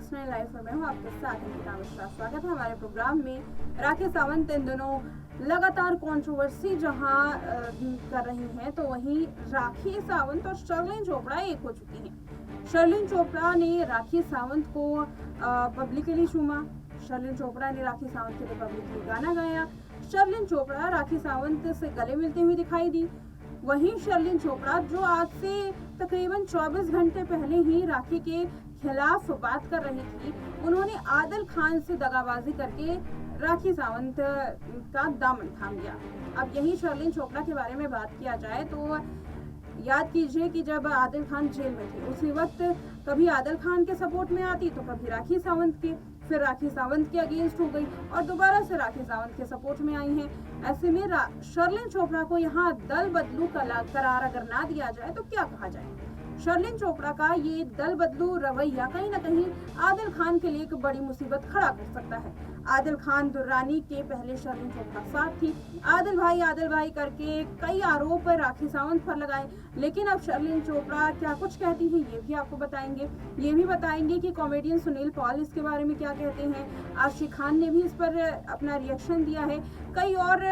Sunil live पर मैं हूँ आपके साथ अंकिता मिश्रा। स्वागत है हमारे प्रोग्राम में। राखी सावंत इन दिनों लगातार कंट्रोवर्सी जहां कर रही हैं, तो वहीं राखी सावंत और शर्लिन चोपड़ा एक हो चुकी हैं। शर्लिन चोपड़ा ने राखी सावंत को पब्लिकली चूमा। शर्लिन चोपड़ा ने राखी सावंत के लिए पब्लिकली गाना गाया। शर्लिन चोपड़ा राखी सावंत से गले मिलते हुए दिखाई दी। वहीं शर्लिन चोपड़ा जो आज से तकरीबन 24 घंटे पहले ही राखी के खिलाफ बात कर रही थी, उन्होंने आदिल खान से दगाबाजी करके राखी सावंत का दामन थाम लिया। अब यही शर्लिन चोपड़ा के बारे में बात किया जाए तो याद कीजिए कि जब आदिल खान जेल में थे, उसी वक्त कभी आदिल खान के सपोर्ट में आती तो कभी राखी सावंत के, फिर राखी सावंत के अगेंस्ट हो गई और दोबारा से राखी सावंत के सपोर्ट में आई हैं। ऐसे में शर्लिन चोपड़ा को यहाँ दल बदलू करार अगर ना दिया जाए तो क्या कहा जाए। शर्लिन चोपड़ा का ये दल बदलू रवैया कहीं ना कहीं आदिल खान के लिए एक बड़ी मुसीबत खड़ा कर सकता है। आदिल खान दुर्रानी के पहले शर्लिन चोपड़ा साथ थी। आदिल भाई करके कई आरोप राखी सावंत पर लगाए, लेकिन अब शर्लिन चोपड़ा क्या कुछ कहती है ये भी आपको बताएंगे। ये भी बताएंगे कि कॉमेडियन सुनील पॉल इसके बारे में क्या कहते हैं। आशिक खान ने भी इस पर अपना रिएक्शन दिया है। कई और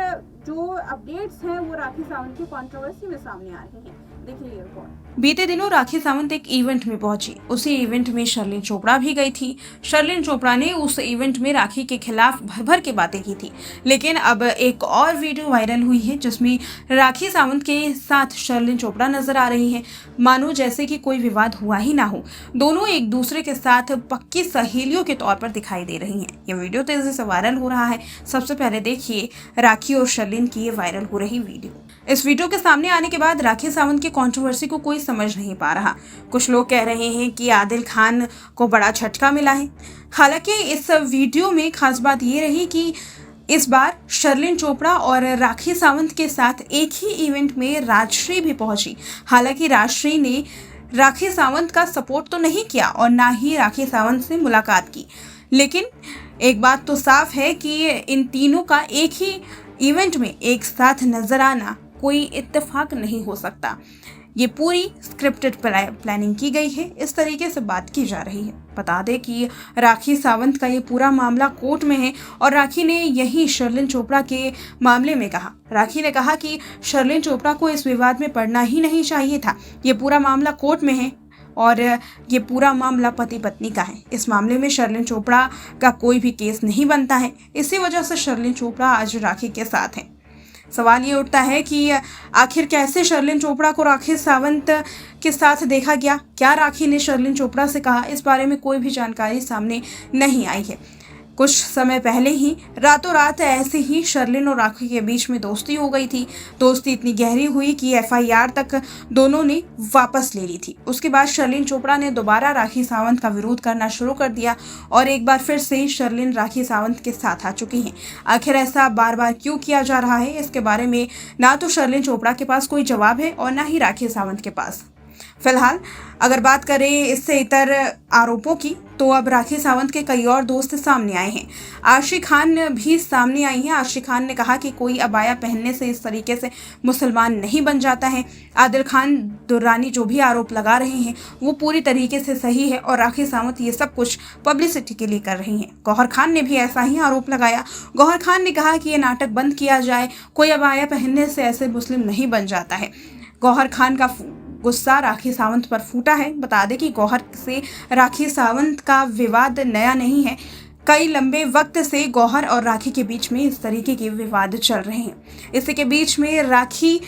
जो अपडेट्स हैं वो राखी सावंत की कंट्रोवर्सी में सामने आ रही हैं। देखिए ये रिपोर्ट। बीते दिनों राखी सावंत एक इवेंट में पहुंची। उसी इवेंट में शर्लिन चोपड़ा भी गई थी। शर्लिन चोपड़ा ने उस इवेंट में राखी के खिलाफ भर के बातें की थी, लेकिन अब एक और वीडियो वायरल हुई है जिसमें राखी सावंत के साथ शर्लिन चोपड़ा नजर आ रही हैं, मानो जैसे कि कोई विवाद हुआ ही ना हो। दोनों एक दूसरे के साथ पक्की सहेलियों के तौर पर दिखाई दे रही हैं। ये वीडियो तेजी से वायरल हो रहा है। सबसे पहले देखिए राखी और शर्लिन की ये वायरल हो रही वीडियो। इस वीडियो के सामने आने के बाद राखी सावंत की कंट्रोवर्सी को कोई समझ नहीं पा रहा। कुछ लोग कह रहे हैं कि आदिल खान को बड़ा झटका मिला है। हालांकि इस वीडियो में खास बात ये रही कि इस बार शर्लिन चोपड़ा और राखी सावंत के साथ एक ही इवेंट में राजश्री भी पहुंची। हालांकि राजश्री ने राखी सावंत का सपोर्ट तो नहीं किया और ना ही राखी सावंत से मुलाकात की, लेकिन एक बात तो साफ है कि इन तीनों का एक ही इवेंट में एक साथ नजर आना कोई इत्तेफाक नहीं हो सकता। ये पूरी स्क्रिप्टेड प्लानिंग की गई है, इस तरीके से बात की जा रही है। बता दें कि राखी सावंत का ये पूरा मामला कोर्ट में है और राखी ने यही शर्लिन चोपड़ा के मामले में कहा। राखी ने कहा कि शर्लिन चोपड़ा को इस विवाद में पड़ना ही नहीं चाहिए था। ये पूरा मामला कोर्ट में है और ये पूरा मामला पति पत्नी का है। इस मामले में शर्लिन चोपड़ा का कोई भी केस नहीं बनता है। इसी वजह से शर्लिन चोपड़ा आज राखी के साथ है। सवाल ये उठता है कि आखिर कैसे शर्लिन चोपड़ा को राखी सावंत के साथ देखा गया। क्या राखी ने शर्लिन चोपड़ा से कहा, इस बारे में कोई भी जानकारी सामने नहीं आई है। कुछ समय पहले ही रातों रात ऐसे ही शर्लिन और राखी के बीच में दोस्ती हो गई थी। दोस्ती इतनी गहरी हुई कि FIR तक दोनों ने वापस ले ली थी। उसके बाद शर्लिन चोपड़ा ने दोबारा राखी सावंत का विरोध करना शुरू कर दिया और एक बार फिर से शर्लिन राखी सावंत के साथ आ चुकी हैं। आखिर ऐसा बार बार क्यों किया जा रहा है, इसके बारे में ना तो शर्लिन चोपड़ा के पास कोई जवाब है और ना ही राखी सावंत के पास। फिलहाल अगर बात करें इससे इतर आरोपों की, तो अब राखी सावंत के कई और दोस्त सामने आए हैं। आशिक खान भी सामने आई हैं। आशिक खान ने कहा कि कोई अबाया पहनने से इस तरीके से मुसलमान नहीं बन जाता है। आदिल खान दुर्रानी जो भी आरोप लगा रहे हैं वो पूरी तरीके से सही है और राखी सावंत ये सब कुछ पब्लिसिटी के लिए कर रही हैं। गौहर खान ने भी ऐसा ही आरोप लगाया। गौहर खान ने कहा कि ये नाटक बंद किया जाए, कोई अबाया पहनने से ऐसे मुस्लिम नहीं बन जाता है। गौहर खान का गुस्सा राखी सावंत पर फूटा है। बता दें कि गौहर से राखी सावंत का विवाद नया नहीं है। कई लंबे वक्त से गौहर और राखी के बीच में इस तरीके के विवाद चल रहे हैं। इसी के बीच में राखी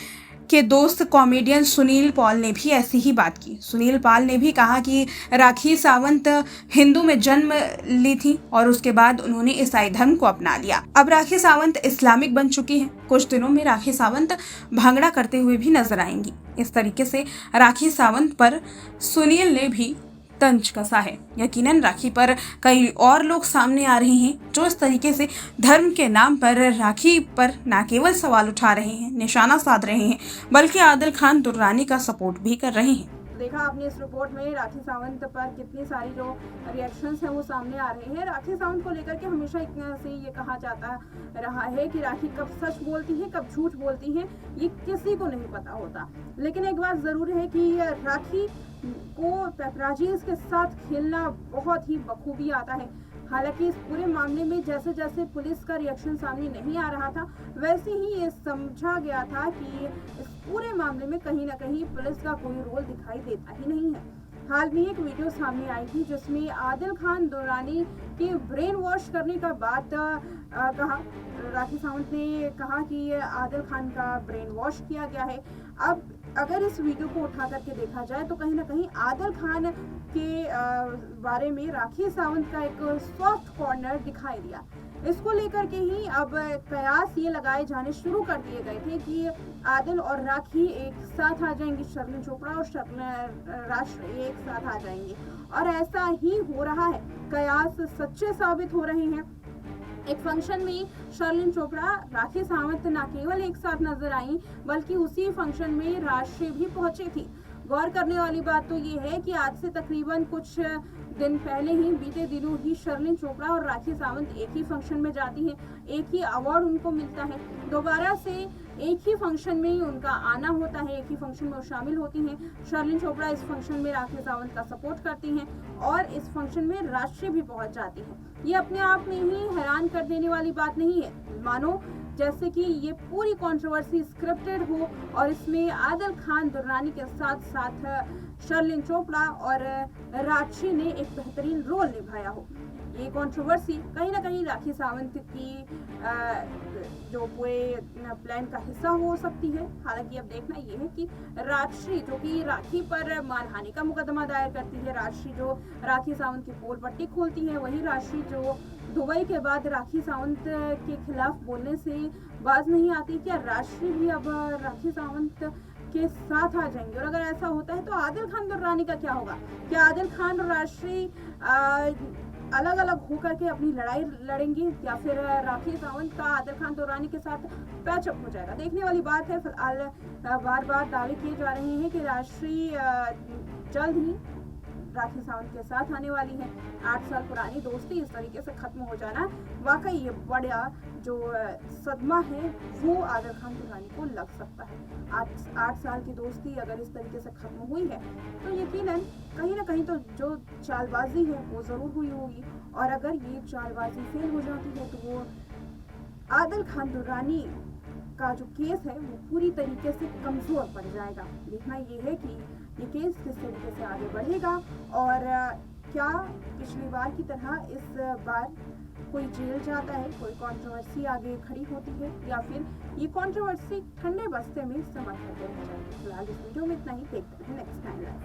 के दोस्त कॉमेडियन सुनील पॉल ने भी ऐसी ही बात की। सुनील पॉल ने भी कहा कि राखी सावंत हिंदू में जन्म ली थी और उसके बाद उन्होंने ईसाई धर्म को अपना लिया। अब राखी सावंत इस्लामिक बन चुकी हैं। कुछ दिनों में राखी सावंत भांगड़ा करते हुए भी नजर आएंगी। इस तरीके से राखी सावंत पर सुनील ने भी तंज कसा है। यकीनन राखी पर कई और लोग सामने आ रहे हैं जो इस तरीके से धर्म के नाम पर राखी पर न केवल सवाल उठा रहे हैं, निशाना साध रहे हैं, बल्कि आदिल खान दुर्रानी का सपोर्ट भी कर रहे हैं। देखा आपने इस रिपोर्ट में राखी सावंत पर कितनी सारी जो रिएक्शंस हैं वो सामने आ रहे हैं। राखी सावंत को लेकर के हमेशा इतना से ये कहा जाता रहा है कि राखी कब सच बोलती है कब झूठ बोलती है ये किसी को नहीं पता होता। लेकिन एक बात ज़रूर है कि राखी को पेपराजीज के साथ खेलना बहुत ही बखूबी आता है। हालांकि इस पूरे मामले में जैसे जैसे पुलिस का रिएक्शन सामने नहीं आ रहा था वैसे ही ये समझा गया था कि इस पूरे मामले में कहीं ना कहीं पुलिस का कोई रोल दिखाई देता ही नहीं है। हाल में एक वीडियो सामने आई थी जिसमें आदिल खान दुर्रानी के ब्रेन वॉश करने का बात कहा। राखी सावंत ने कहा कि आदिल खान का ब्रेन वॉश किया गया है। अब अगर इस वीडियो को उठा करके देखा जाए तो कहीं ना कहीं आदिल खान के बारे में राखी सावंत का एक सॉफ्ट कॉर्नर दिखाई दिया। इसको लेकर के ही अब कयास ये लगाए जाने शुरू कर दिए गए थे कि आदिल और राखी एक साथ आ जाएंगी, शर्लिन चोपड़ा और राष्ट्र एक साथ आ जाएंगे और ऐसा ही हो रहा है। कयास सच्चे साबित हो रहे हैं। एक फंक्शन में शर्लिन चोपड़ा राखी सावंत न केवल एक साथ नजर आई बल्कि उसी फंक्शन में राष्ट्रीय भी पहुंची थी। गौर करने वाली बात तो ये है कि आज से तकरीबन कुछ दिन पहले ही बीते दिनों ही शर्लिन चोपड़ा और राखी सावंत एक ही फंक्शन में जाती हैं, एक ही अवार्ड उनको मिलता है। दोबारा से एक ही फंक्शन में ही उनका आना होता है, एक ही फंक्शन में वो शामिल होती हैं। शर्लिन चोपड़ा इस फंक्शन में राखी सावंत का सपोर्ट करती हैं और इस फंक्शन में राष्ट्रीय भी पहुंच जाती हैं। ये अपने आप में ही हैरान कर देने वाली बात नहीं है, मानो जैसे कि ये पूरी कंट्रोवर्सी स्क्रिप्टेड हो और इसमें आदिल खान दुर्रानी के साथ साथ शर्लिन चोपड़ा और राक्षी ने एक बेहतरीन रोल निभाया हो। ये कंट्रोवर्सी कहीं ना कहीं राखी सावंत की जो पूरे प्लान का हिस्सा हो सकती है। हालांकि अब देखना ये है कि राक्षी जो कि राखी पर मानहानि का मुकदमा दायर करती है, राक्षी जो राखी सावंत की पोल पट्टी खोलती है, वही राक्षी जो दुबई के बाद राखी सावंत के खिलाफ बोलने से बाज नहीं आती। क्या राष्ट्रीय भी अब राखी सावंत के साथ आ जाएंगे? और अगर ऐसा होता है तो आदिल खान दुर्रानी का क्या होगा? क्या आदिल खान और राष्ट्रीय अलग अलग होकर के अपनी लड़ाई लड़ेंगे या फिर राखी सावंत का आदिल खान दुर्रानी के साथ पैचअप हो जाएगा? देखने वाली बात है। फिलहाल बार बार दावे किए जा रहे हैं कि राष्ट्रीय जल्द ही राखी सावंत के साथ आने वाली है। 8 साल पुरानी दोस्ती इस तरीके से खत्म हो जाना वाकई ये बड़ा जो सदमा है वो आदिल खान दुर्रानी को लग सकता है। 8 साल की दोस्ती अगर इस तरीके से खत्म हुई है तो यकीनन कहीं ना कहीं तो जो चालबाजी है वो जरूर हुई होगी और अगर ये चालबाजी फेल हो जाती है तो वो आदिल खान दुर्रानी का जो केस है वो पूरी तरीके से कमजोर पड़ जाएगा। देखना ये है कि ये केस किस तरीके से आगे बढ़ेगा और क्या पिछली बार की तरह इस बार कोई जेल जाता है, कोई कंट्रोवर्सी आगे खड़ी होती है या फिर ये कंट्रोवर्सी ठंडे बस्ते में समझ करके रह जाएगी। फिलहाल इस वीडियो में इतना ही। देखते हैं नेक्स्ट टाइम लाइव।